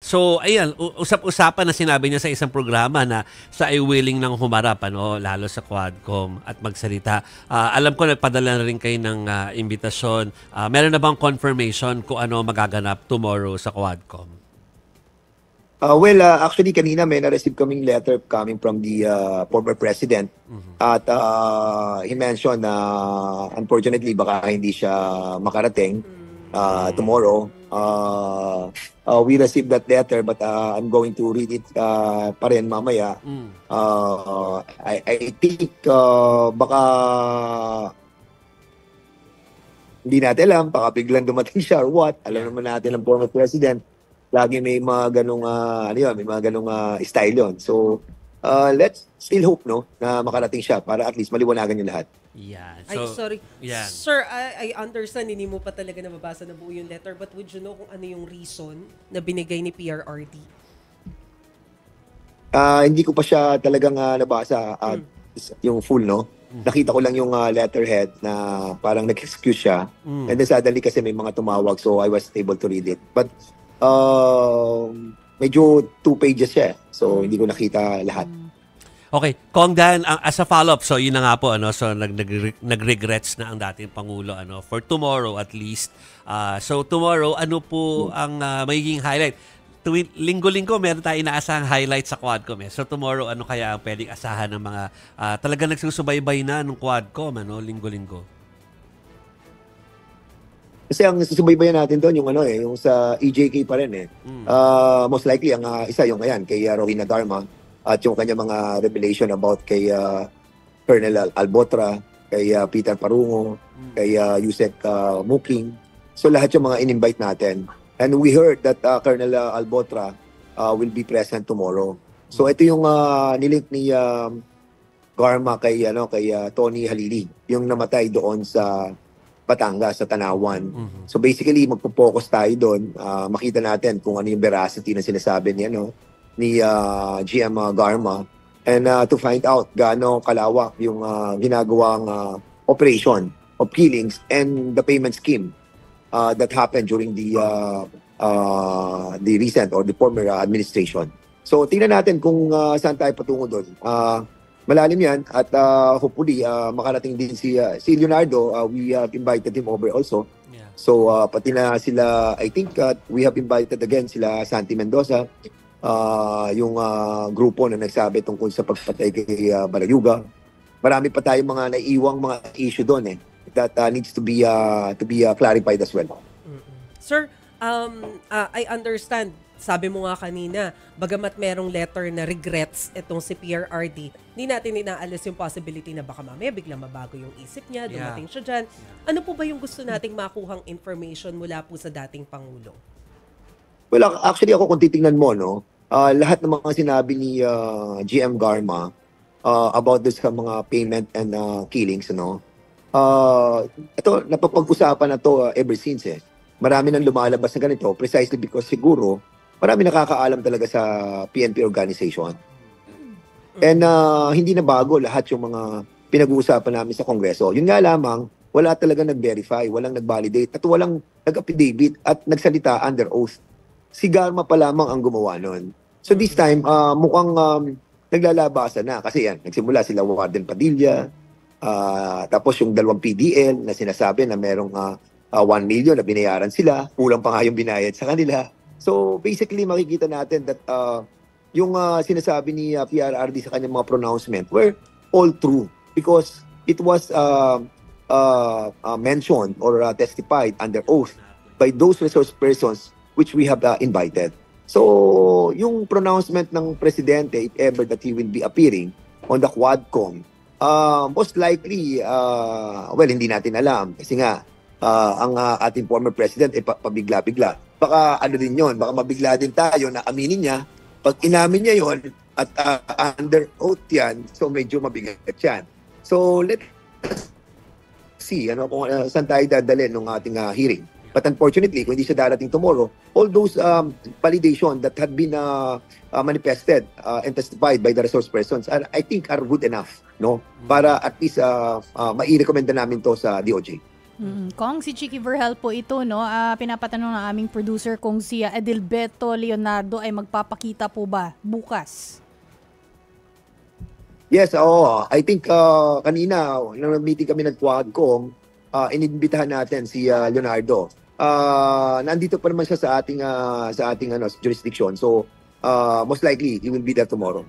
So, ayan, usap-usapan na sinabi niya sa isang programa na siya ay willing nang humarap, lalo sa Quadcom at magsalita. Alam ko nagpadala na rin kayo ng imbitasyon. Meron na bang confirmation kung ano magaganap tomorrow sa Quadcom? Well, actually, kanina may na-receive kaming letter coming from the former president. At he mentioned na unfortunately baka hindi siya makarating tomorrow. We received that letter but I'm going to read it pa rin mamaya. I think baka hindi natin alam, baka biglang dumating siya or what. Alam naman natin ang former president. Lagi may mga ganong may mga ganong style yun. So let's still hope na makarating siya para at least maliwanagan yung lahat. Yeah. Ay, So, sorry. yan. Sir, I understand hindi mo pa talaga nababasa na buo yung letter, but would you know kung ano yung reason na binigay ni PRRD? Hindi ko pa siya talagang nabasa yung full, Nakita ko lang yung letterhead na parang nag-excuse siya. And then suddenly kasi may mga tumawag so I was able to read it. But medyo 2 pages siya. So hindi ko nakita lahat. Okay, Kong Dan, as a follow-up, so yun na nga po, so nag-regrets na ang dating Pangulo for tomorrow at least. So tomorrow, ano po ang magiging highlight? Linggo-linggo, meron tayo inaasahang highlight sa Quadcom. So tomorrow, ano kaya ang pwedeng asahan ng mga talagang nagsusubaybay na ng Quadcom, linggo-linggo? Kasi ang susubaybayan natin doon yung yung sa EJK pa rin Most likely ang isa yung kay Rohina Dharma at yung kanya mga revelation about kay Colonel Albotra, kay Peter Parungo, kay Yusek Muking. So lahat yung mga in-invite natin. And we heard that Colonel Albotra will be present tomorrow. So ito yung nilink ni Garma kay Tony Halili, yung namatay doon sa Batangas, sa Tanawan. So basically magpo-focus tayo doon, makita natin kung ano yung veracity na sinasabi niya ni GM Garma and to find out gaano kalawak yung ginagawang operation of killings and the payment scheme that happened during the recent or the former administration. So tingnan natin kung saan tayo patungo doon. Malalim yan at hopefully makarating din si Leonardo. We have invited him over also. Yeah. So pati na sila, I think we have invited again sila Santi Mendoza, yung grupo na nagsabi tungkol sa pagpatay kay Balayuga. Marami pa tayong mga naiiwang mga issue doon that needs to be clarified as well. Sir, I understand, sabi mo nga kanina, bagamat merong letter na regrets itong si PRRD, hindi natin inaalis yung possibility na baka mamaya biglang mabago yung isip niya, dumating siya dyan. Ano po ba yung gusto nating makuhang information mula po sa dating Pangulo? Well, actually ako kung titingnan mo, lahat ng mga sinabi ni GM Garma about this sa mga payment and killings, ito, napapag-usapan na to ever since Marami nang lumalabas na ganito precisely because siguro marami nakakaalam talaga sa PNP organization. And hindi na bago lahat yung mga pinag-uusapan namin sa Kongreso. Yun nga lamang, wala talaga nag-verify, walang nag-validate, at walang nag-affidavit at nagsalita under oath. Si Garma pa lamang ang gumawa nun. So this time, mukhang naglalabasan na. Kasi nagsimula sila Warden Padilla, tapos yung 2 PDL na sinasabi na merong 1 million na binayaran sila, kulang pa nga yung binayad sa kanila. So basically, makikita natin that yung sinasabi ni PRRD sa kanyang mga pronouncement were all true because it was mentioned or testified under oath by those resource persons which we have invited. So, yung pronouncement ng presidente, if ever that he will be appearing on the Quadcom, most likely, well, hindi natin alam. Kasi nga, ang ating former president, pabigla-bigla. Baka ano din yon, baka mabigla din tayo na aminin niya. Pag inamin niya yon at under oath yan, so medyo mabigat yan. So, let's see kung saan tayo dadalhin ng ating hearing. But unfortunately, kung hindi siya darating tomorrow, all those validation that had been manifested and testified by the resource persons, I think are good enough, para at least mai-recommenda namin to sa DOJ. Kung si Chicky Verhel po ito, no, pinapatanong ng aming producer kung si Edilberto Leonardo ay magpapakita po ba bukas? Yes, oo. I think kanina, nung meeting kami ng Quadcom, inimbitahan natin si Leonardo. Nandito pa naman siya sa ating jurisdiction. So, most likely, he will be there tomorrow.